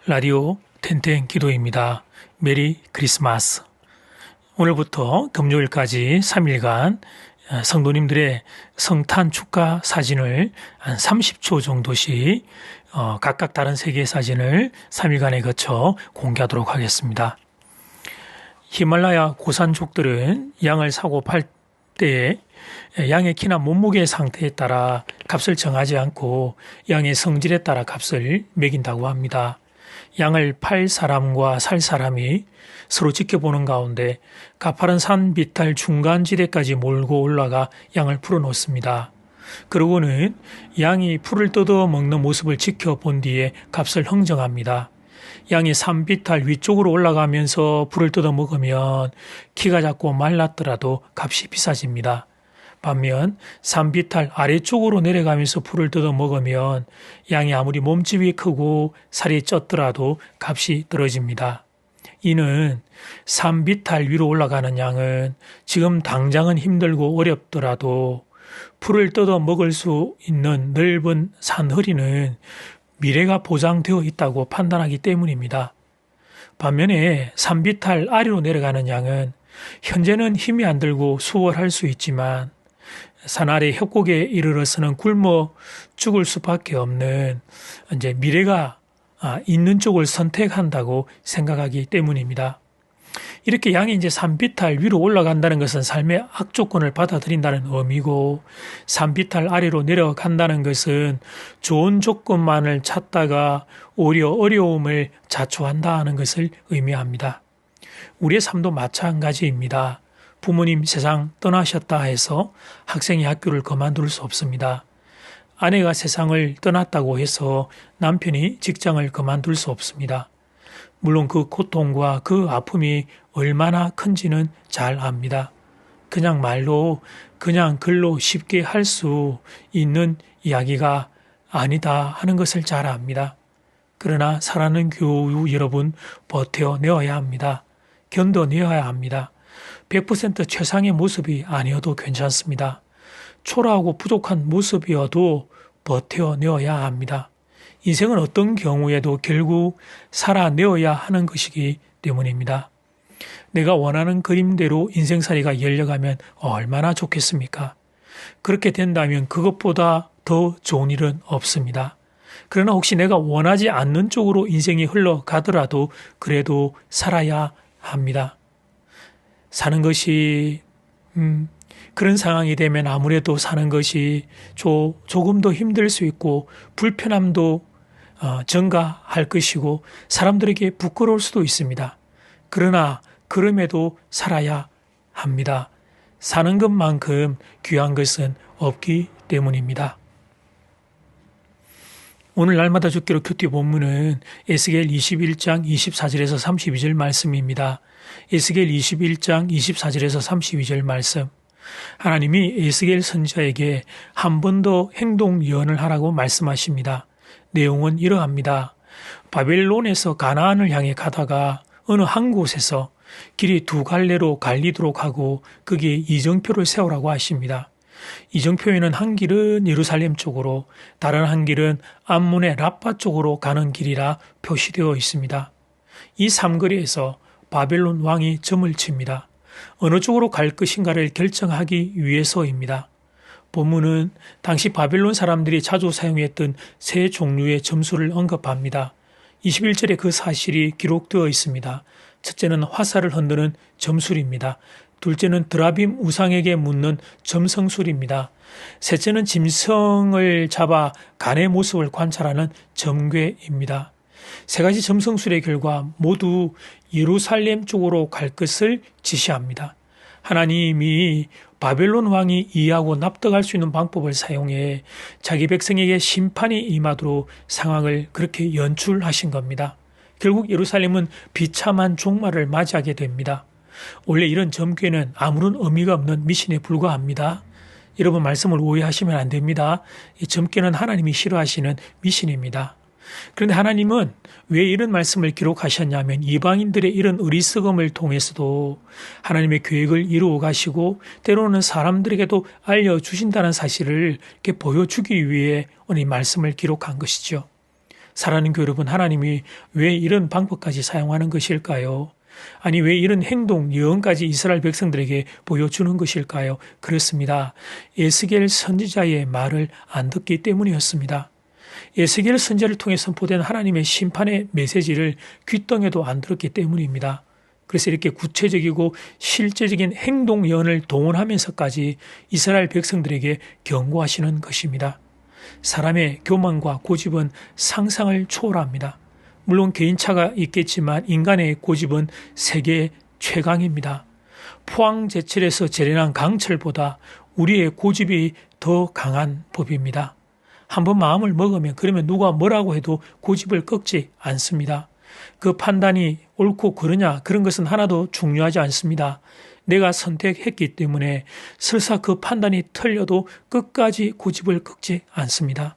라디오 텐텐 기도입니다. 메리 크리스마스. 오늘부터 금요일까지 3일간 성도님들의 성탄 축하 사진을 한 30초 정도씩 각각 다른 세 개의 사진을 3일간에 거쳐 공개하도록 하겠습니다. 히말라야 고산족들은 양을 사고 팔 때에 양의 키나 몸무게 상태에 따라 값을 정하지 않고 양의 성질에 따라 값을 매긴다고 합니다. 양을 팔 사람과 살 사람이 서로 지켜보는 가운데 가파른 산 비탈 중간지대까지 몰고 올라가 양을 풀어놓습니다. 그러고는 양이 풀을 뜯어 먹는 모습을 지켜본 뒤에 값을 흥정합니다. 양이 산 비탈 위쪽으로 올라가면서 풀을 뜯어 먹으면 키가 작고 말랐더라도 값이 비싸집니다. 반면 산비탈 아래쪽으로 내려가면서 풀을 뜯어 먹으면 양이 아무리 몸집이 크고 살이 쪘더라도 값이 떨어집니다. 이는 산비탈 위로 올라가는 양은 지금 당장은 힘들고 어렵더라도 풀을 뜯어 먹을 수 있는 넓은 산허리는 미래가 보장되어 있다고 판단하기 때문입니다. 반면에 산비탈 아래로 내려가는 양은 현재는 힘이 안 들고 수월할 수 있지만 산 아래 협곡에 이르러서는 굶어 죽을 수밖에 없는 미래가 있는 쪽을 선택한다고 생각하기 때문입니다. 이렇게 양이 산비탈 위로 올라간다는 것은 삶의 악조건을 받아들인다는 의미고, 산비탈 아래로 내려간다는 것은 좋은 조건만을 찾다가 오히려 어려움을 자초한다는 것을 의미합니다. 우리의 삶도 마찬가지입니다. 부모님 세상 떠나셨다 해서 학생이 학교를 그만둘 수 없습니다. 아내가 세상을 떠났다고 해서 남편이 직장을 그만둘 수 없습니다. 물론 그 고통과 그 아픔이 얼마나 큰지는 잘 압니다. 그냥 말로, 그냥 글로 쉽게 할 수 있는 이야기가 아니다 하는 것을 잘 압니다. 그러나 사랑하는 교우 여러분, 버텨내어야 합니다. 견뎌내어야 합니다. 100% 최상의 모습이 아니어도 괜찮습니다. 초라하고 부족한 모습이어도 버텨내어야 합니다. 인생은 어떤 경우에도 결국 살아내어야 하는 것이기 때문입니다. 내가 원하는 그림대로 인생살이가 열려가면 얼마나 좋겠습니까? 그렇게 된다면 그것보다 더 좋은 일은 없습니다. 그러나 혹시 내가 원하지 않는 쪽으로 인생이 흘러가더라도 그래도 살아야 합니다. 사는 것이 그런 상황이 되면 아무래도 사는 것이 조금 더 힘들 수 있고 불편함도 증가할 것이고 사람들에게 부끄러울 수도 있습니다. 그러나 그럼에도 살아야 합니다. 사는 것만큼 귀한 것은 없기 때문입니다. 오늘 날마다 죽기로 큐티 본문은 에스겔 21장 24절에서 32절 말씀입니다. 에스겔 21장 24절에서 32절 말씀. 하나님이 에스겔 선지자에게 한 번 더 행동 예언을 하라고 말씀하십니다. 내용은 이러합니다. 바벨론에서 가나안을 향해 가다가 어느 한 곳에서 길이 두 갈래로 갈리도록 하고 거기에 이정표를 세우라고 하십니다. 이정표에는 한 길은 예루살렘 쪽으로, 다른 한 길은 암몬의 라파 쪽으로 가는 길이라 표시되어 있습니다. 이 삼거리에서 바벨론 왕이 점을 칩니다. 어느 쪽으로 갈 것인가를 결정하기 위해서입니다. 본문은 당시 바벨론 사람들이 자주 사용했던 세 종류의 점수를 언급합니다. 21절에 그 사실이 기록되어 있습니다. 첫째는 화살을 흔드는 점술입니다. 둘째는 드라빔 우상에게 묻는 점성술입니다. 셋째는 짐승을 잡아 간의 모습을 관찰하는 점괘입니다. 세 가지 점성술의 결과 모두 예루살렘 쪽으로 갈 것을 지시합니다. 하나님이 바벨론 왕이 이해하고 납득할 수 있는 방법을 사용해 자기 백성에게 심판이 임하도록 상황을 그렇게 연출하신 겁니다. 결국 예루살렘은 비참한 종말을 맞이하게 됩니다. 원래 이런 점괘는 아무런 의미가 없는 미신에 불과합니다. 여러분 말씀을 오해하시면 안 됩니다. 이 점괘는 하나님이 싫어하시는 미신입니다. 그런데 하나님은 왜 이런 말씀을 기록하셨냐면 이방인들의 이런 어리석음을 통해서도 하나님의 계획을 이루어 가시고 때로는 사람들에게도 알려주신다는 사실을 이렇게 보여주기 위해 오늘 이 말씀을 기록한 것이죠. 사랑하는 교회 여러분, 하나님이 왜 이런 방법까지 사용하는 것일까요? 아니, 왜 이런 행동, 예언까지 이스라엘 백성들에게 보여주는 것일까요? 그렇습니다. 에스겔 선지자의 말을 안 듣기 때문이었습니다. 에스겔 선지자를 통해 선포된 하나님의 심판의 메시지를 귓등에도 안 들었기 때문입니다. 그래서 이렇게 구체적이고 실제적인 행동 예언을 동원하면서까지 이스라엘 백성들에게 경고하시는 것입니다. 사람의 교만과 고집은 상상을 초월합니다. 물론 개인차가 있겠지만 인간의 고집은 세계 최강입니다. 포항제철에서 재련한 강철보다 우리의 고집이 더 강한 법입니다. 한번 마음을 먹으면 그러면 누가 뭐라고 해도 고집을 꺾지 않습니다. 그 판단이 옳고 그르냐 그런 것은 하나도 중요하지 않습니다. 내가 선택했기 때문에 설사 그 판단이 틀려도 끝까지 고집을 꺾지 않습니다.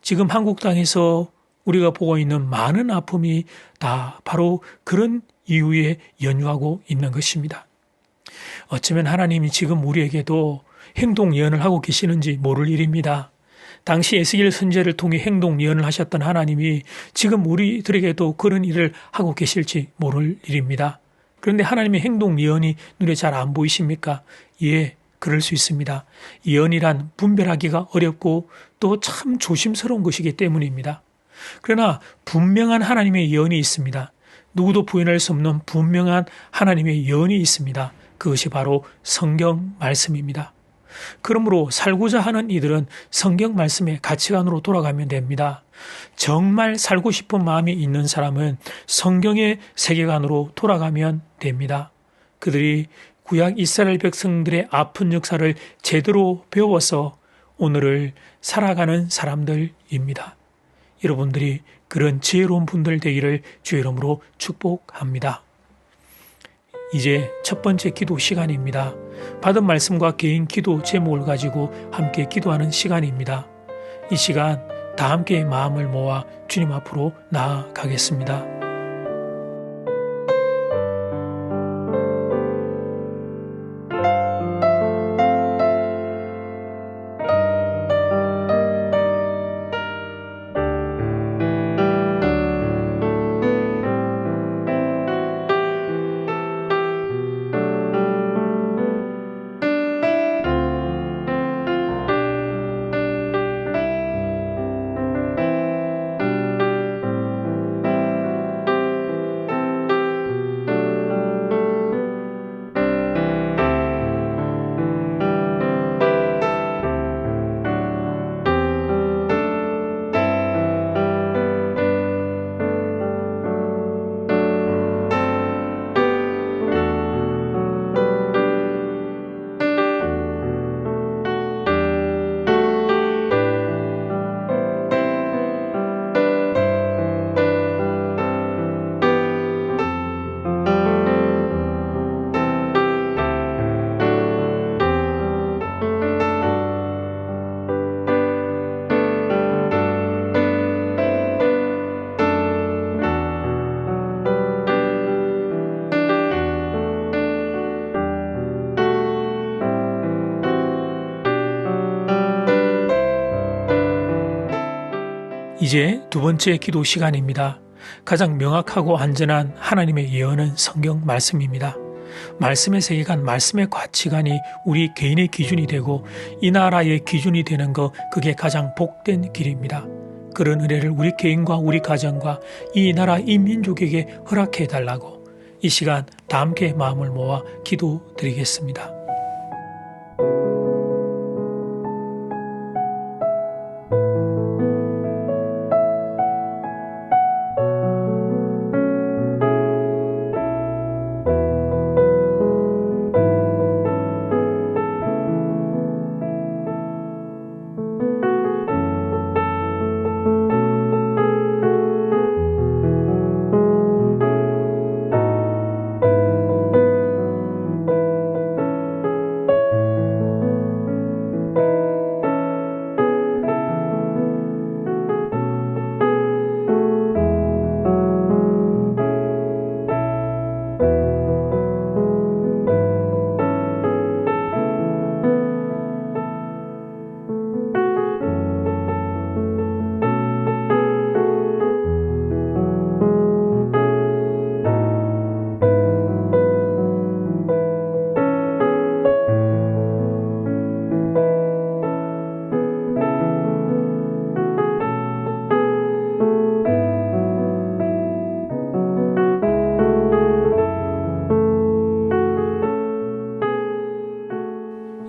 지금 한국 땅에서 우리가 보고 있는 많은 아픔이 다 바로 그런 이유에 연유하고 있는 것입니다. 어쩌면 하나님이 지금 우리에게도 행동 예언을 하고 계시는지 모를 일입니다. 당시 에스겔 선지자를 통해 행동 예언을 하셨던 하나님이 지금 우리들에게도 그런 일을 하고 계실지 모를 일입니다. 그런데 하나님의 행동 예언이 눈에 잘 안 보이십니까? 예, 그럴 수 있습니다. 예언이란 분별하기가 어렵고 또 참 조심스러운 것이기 때문입니다. 그러나 분명한 하나님의 예언이 있습니다. 누구도 부인할 수 없는 분명한 하나님의 예언이 있습니다. 그것이 바로 성경 말씀입니다. 그러므로 살고자 하는 이들은 성경 말씀의 가치관으로 돌아가면 됩니다. 정말 살고 싶은 마음이 있는 사람은 성경의 세계관으로 돌아가면 됩니다. 그들이 구약 이스라엘 백성들의 아픈 역사를 제대로 배워서 오늘을 살아가는 사람들입니다. 여러분들이 그런 지혜로운 분들 되기를 주의 이름으로 축복합니다. 이제 첫 번째 기도 시간입니다. 받은 말씀과 개인 기도 제목을 가지고 함께 기도하는 시간입니다. 이 시간 다 함께 마음을 모아 주님 앞으로 나아가겠습니다. 이제 두 번째 기도 시간입니다. 가장 명확하고 안전한 하나님의 예언은 성경 말씀입니다. 말씀의 세계관, 말씀의 가치관이 우리 개인의 기준이 되고 이 나라의 기준이 되는 것, 그게 가장 복된 길입니다. 그런 은혜를 우리 개인과 우리 가정과 이 나라 이 민족에게 허락해 달라고 이 시간 다 함께 마음을 모아 기도드리겠습니다.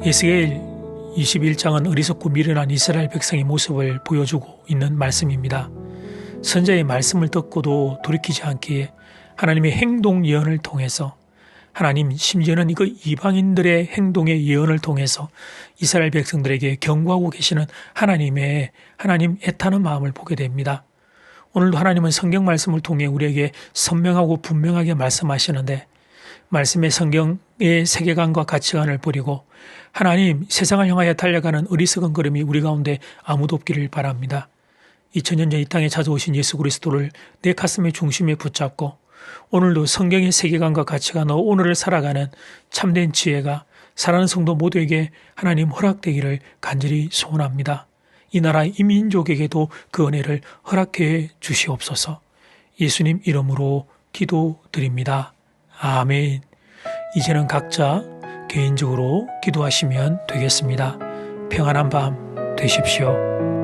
에스겔 21장은 어리석고 미련한 이스라엘 백성의 모습을 보여주고 있는 말씀입니다. 선자의 말씀을 듣고도 돌이키지 않기에 하나님의 행동 예언을 통해서 하나님 심지어는 이거 이방인들의 행동의 예언을 통해서 이스라엘 백성들에게 경고하고 계시는 하나님 애타는 마음을 보게 됩니다. 오늘도 하나님은 성경 말씀을 통해 우리에게 선명하고 분명하게 말씀하시는데 말씀의 성경의 세계관과 가치관을 버리고 하나님 세상을 향하여 달려가는 어리석은 걸음이 우리 가운데 아무도 없기를 바랍니다. 2000년 전 이 땅에 찾아오신 예수 그리스도를 내 가슴의 중심에 붙잡고 오늘도 성경의 세계관과 가치관으로 오늘을 살아가는 참된 지혜가 사랑하는 성도 모두에게 하나님 허락되기를 간절히 소원합니다. 이 나라 이 민족에게도 그 은혜를 허락해 주시옵소서. 예수님 이름으로 기도드립니다. 아멘. 이제는 각자 개인적으로 기도하시면 되겠습니다. 평안한 밤 되십시오.